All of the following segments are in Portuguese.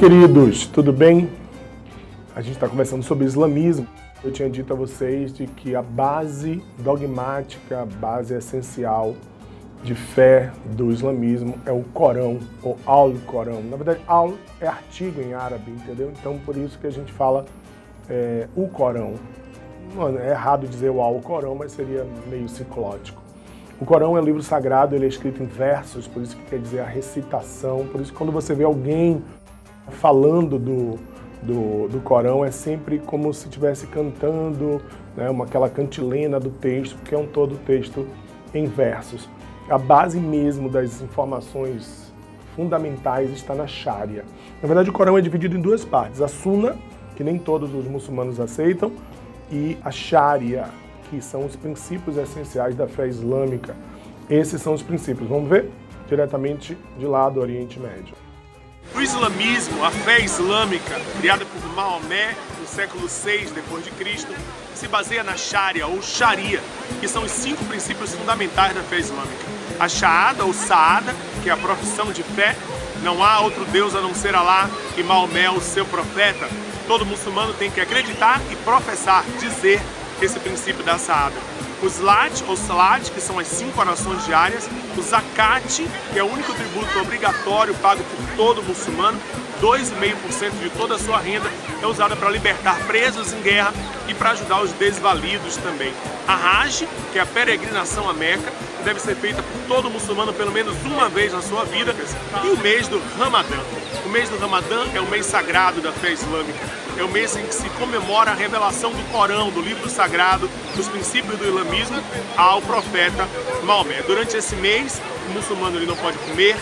Queridos, tudo bem? A gente está conversando sobre islamismo. Eu tinha dito a vocês de que a base dogmática, a base essencial de fé do islamismo é o Corão, ou Al-Corão. Na verdade, Al é artigo em árabe, entendeu? Então, por isso que a gente fala o Corão. Mano, é errado dizer o Al-Corão, mas seria meio ciclótico. O Corão é um livro sagrado, ele é escrito em versos, por isso que quer dizer a recitação. Por isso que quando você vê alguém falando do Corão, é sempre como se estivesse cantando, né, aquela cantilena do texto, porque é um todo texto em versos. A base mesmo das informações fundamentais está na Sharia. Na verdade, o Corão é dividido em duas partes. A Sunna, que nem todos os muçulmanos aceitam, e a Sharia, que são os princípios essenciais da fé islâmica. Esses são os princípios. Vamos ver diretamente de lá do Oriente Médio. O islamismo, a fé islâmica, criada por Maomé no século VI d.C., se baseia na Sharia ou Sharia, que são os 5 princípios fundamentais da fé islâmica. A Shahada ou Saada, que é a profissão de fé, não há outro Deus a não ser Alá e Maomé, o seu profeta. Todo muçulmano tem que acreditar e professar, dizer esse princípio da Saada. O Salat ou Salat, que são as 5 orações diárias. O Zakat, que é o único tributo obrigatório pago por todo muçulmano. 2,5% de toda a sua renda é usada para libertar presos em guerra e para ajudar os desvalidos também. A Hajj, que é a peregrinação a Meca, que deve ser feita por todo muçulmano pelo menos uma vez na sua vida. E o mês do Ramadã. O mês do Ramadã é o mês sagrado da fé islâmica. É o mês em que se comemora a revelação do Corão, do livro sagrado, dos princípios do islamismo ao profeta Maomé. Durante esse mês, o muçulmano ele não pode comer,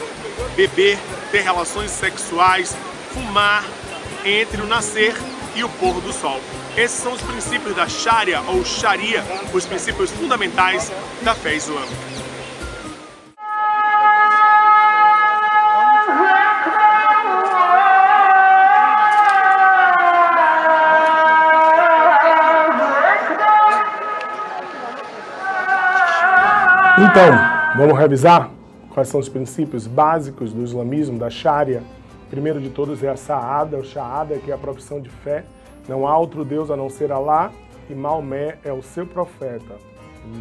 beber, ter relações sexuais, fumar entre o nascer e o pôr do sol. Esses são os princípios da Sharia ou Sharia, os princípios fundamentais da fé islâmica. Então, vamos revisar quais são os princípios básicos do islamismo, da Sharia. O primeiro de todos é a Saada, ou Shahada, que é a profissão de fé. Não há outro Deus a não ser Alá, e Maomé é o seu profeta.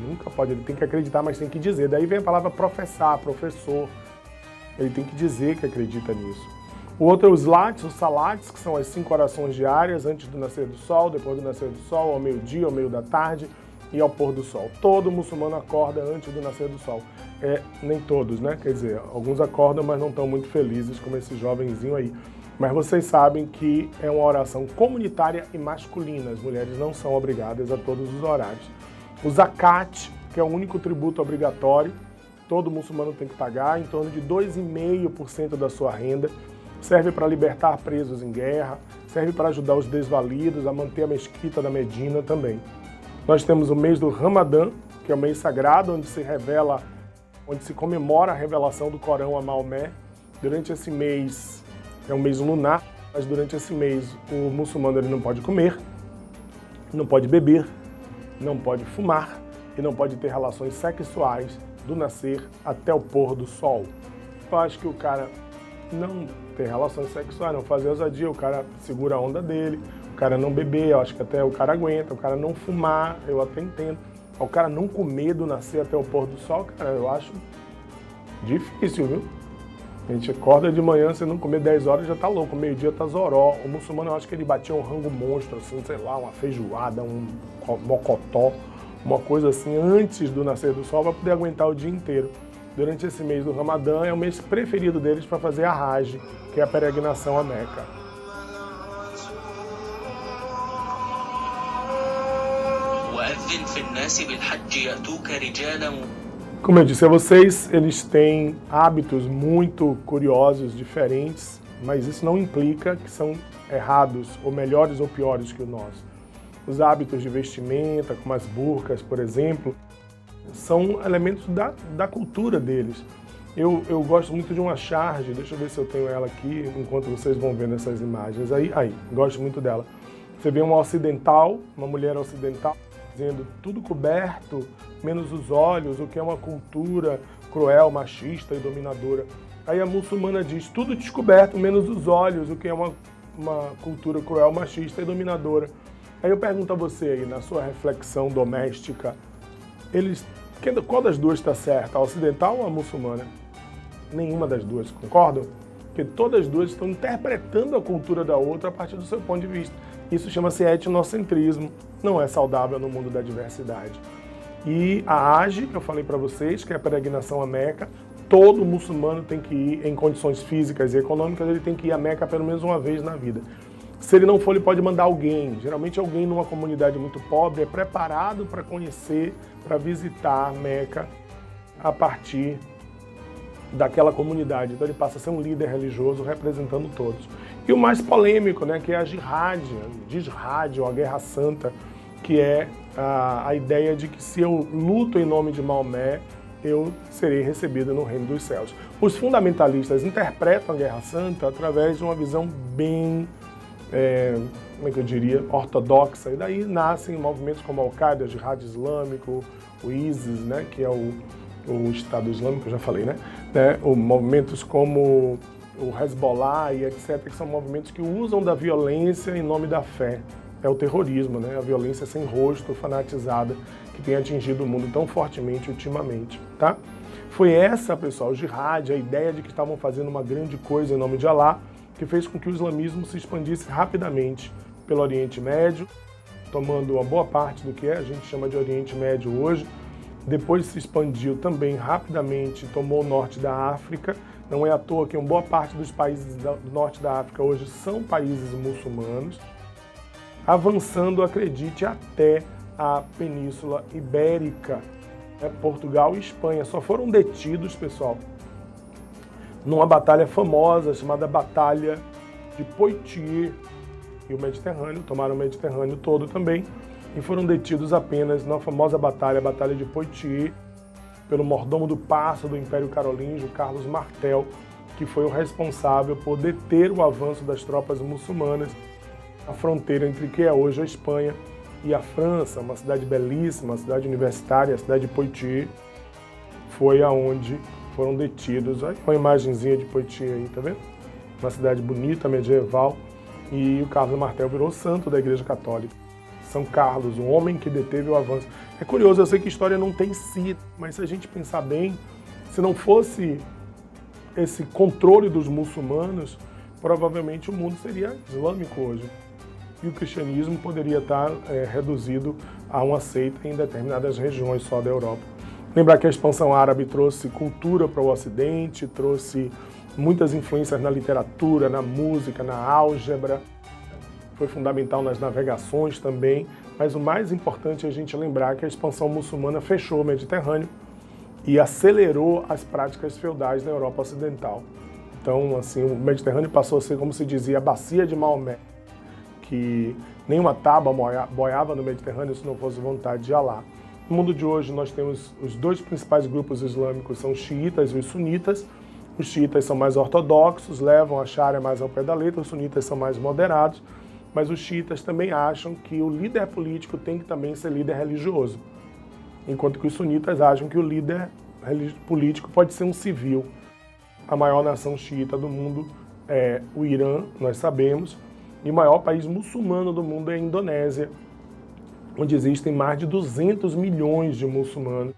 Nunca pode, ele tem que acreditar, mas tem que dizer. Daí vem a palavra professar, professor. Ele tem que dizer que acredita nisso. O outro é os Salats, que são as 5 orações diárias, antes do nascer do sol, depois do nascer do sol, ao meio-dia, ao meio da tarde e ao pôr do sol. Todo muçulmano acorda antes do nascer do sol. Nem todos, né? Quer dizer, alguns acordam, mas não estão muito felizes, como esse jovenzinho aí. Mas vocês sabem que é uma oração comunitária e masculina. As mulheres não são obrigadas a todos os horários. O Zakat, que é o único tributo obrigatório, todo muçulmano tem que pagar, em torno de 2,5% da sua renda. Serve para libertar presos em guerra, serve para ajudar os desvalidos, a manter a mesquita da Medina também. Nós temos o mês do Ramadã, que é o mês sagrado, onde se comemora a revelação do Corão a Maomé. Durante esse mês, é um mês lunar, mas durante esse mês o muçulmano ele não pode comer, não pode beber, não pode fumar e não pode ter relações sexuais do nascer até o pôr do sol. Eu acho que o cara não ter relações sexuais, não fazer ousadia, o cara segura a onda dele, o cara não beber, eu acho que até o cara aguenta, o cara não fumar, eu até entendo. O cara não comer do nascer até o pôr do sol, cara, eu acho difícil, viu? A gente acorda de manhã, se não comer 10 horas já tá louco, meio-dia tá zoró. O muçulmano, eu acho que ele batia um rango monstro, assim, sei lá, uma feijoada, um mocotó, uma coisa assim, antes do nascer do sol, para poder aguentar o dia inteiro. Durante esse mês do Ramadã, é o mês preferido deles para fazer a Hajj, que é a peregrinação a Meca. Como eu disse a vocês, eles têm hábitos muito curiosos, diferentes, mas isso não implica que são errados, ou melhores ou piores que o nosso. Os hábitos de vestimenta, como as burcas, por exemplo, são elementos da cultura deles. Eu gosto muito de uma charge, deixa eu ver se eu tenho ela aqui, enquanto vocês vão vendo essas imagens. Aí, gosto muito dela. Você vê uma ocidental, uma mulher ocidental, dizendo tudo coberto, menos os olhos, o que é uma cultura cruel, machista e dominadora. Aí a muçulmana diz, tudo descoberto, menos os olhos, o que é uma cultura cruel, machista e dominadora. Aí eu pergunto a você aí, na sua reflexão doméstica, qual das duas está certa, a ocidental ou a muçulmana? Nenhuma das duas, concordam? Porque todas as duas estão interpretando a cultura da outra a partir do seu ponto de vista. Isso chama-se etnocentrismo, não é saudável no mundo da diversidade. E a Hajj, que eu falei para vocês, que é a peregrinação a Meca, todo muçulmano tem que ir, em condições físicas e econômicas, ele tem que ir a Meca pelo menos uma vez na vida. Se ele não for, ele pode mandar alguém. Geralmente alguém numa comunidade muito pobre é preparado para conhecer, para visitar Meca a partir daquela comunidade. Então ele passa a ser um líder religioso representando todos. E o mais polêmico, né, que é a jihad, ou a Guerra Santa, que é a ideia de que se eu luto em nome de Maomé, eu serei recebido no reino dos céus. Os fundamentalistas interpretam a Guerra Santa através de uma visão bem, como é que eu diria, ortodoxa. E daí nascem movimentos como a Al-Qaeda, o Jihad Islâmico, o ISIS, né, que é o Estado Islâmico, eu já falei, né? Movimentos como o Hezbollah e etc., que são movimentos que usam da violência em nome da fé. É o terrorismo, né? A violência sem rosto, fanatizada, que tem atingido o mundo tão fortemente ultimamente, tá? Foi essa, pessoal, o jihad, a ideia de que estavam fazendo uma grande coisa em nome de Alá, que fez com que o islamismo se expandisse rapidamente pelo Oriente Médio, tomando uma boa parte do que a gente chama de Oriente Médio hoje. Depois se expandiu também rapidamente, tomou o norte da África. Não é à toa que uma boa parte dos países do norte da África hoje são países muçulmanos, avançando, acredite, até a Península Ibérica, Portugal e Espanha. Só foram detidos, pessoal, numa batalha famosa chamada Batalha de Poitiers e o Mediterrâneo, tomaram o Mediterrâneo todo também, e foram detidos apenas na famosa batalha, a Batalha de Poitiers, pelo mordomo do paço do Império Carolíngio, Carlos Martel, que foi o responsável por deter o avanço das tropas muçulmanas à fronteira entre o que é hoje a Espanha e a França, uma cidade belíssima, uma cidade universitária, a cidade de Poitiers, foi aonde foram detidos. Aí uma imagenzinha de Poitiers aí, tá vendo? Uma cidade bonita, medieval, e o Carlos Martel virou santo da Igreja Católica. São Carlos, o homem que deteve o avanço. É curioso, eu sei que história não tem si, mas se a gente pensar bem, se não fosse esse controle dos muçulmanos, provavelmente o mundo seria islâmico hoje. E o cristianismo poderia estar reduzido a uma seita em determinadas regiões só da Europa. Lembrar que a expansão árabe trouxe cultura para o Ocidente, trouxe muitas influências na literatura, na música, na álgebra. Foi fundamental nas navegações também, mas o mais importante é a gente lembrar que a expansão muçulmana fechou o Mediterrâneo e acelerou as práticas feudais na Europa Ocidental. Então, assim, o Mediterrâneo passou a ser, como se dizia, a bacia de Maomé, que nenhuma tábua boiava no Mediterrâneo se não fosse vontade de Alá. No mundo de hoje, nós temos os dois principais grupos islâmicos, são os xiitas e os sunitas. Os xiitas são mais ortodoxos, levam a Sharia mais ao pé da letra, os sunitas são mais moderados, mas os xiitas também acham que o líder político tem que também ser líder religioso, enquanto que os sunitas acham que o líder político pode ser um civil. A maior nação xiita do mundo é o Irã, nós sabemos, e o maior país muçulmano do mundo é a Indonésia, onde existem mais de 200 milhões de muçulmanos,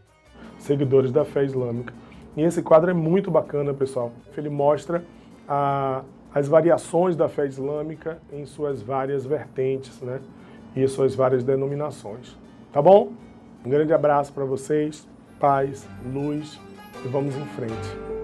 seguidores da fé islâmica. E esse quadro é muito bacana, pessoal. Ele mostra as variações da fé islâmica em suas várias vertentes, né? E suas várias denominações. Tá bom? Um grande abraço para vocês, paz, luz, e vamos em frente.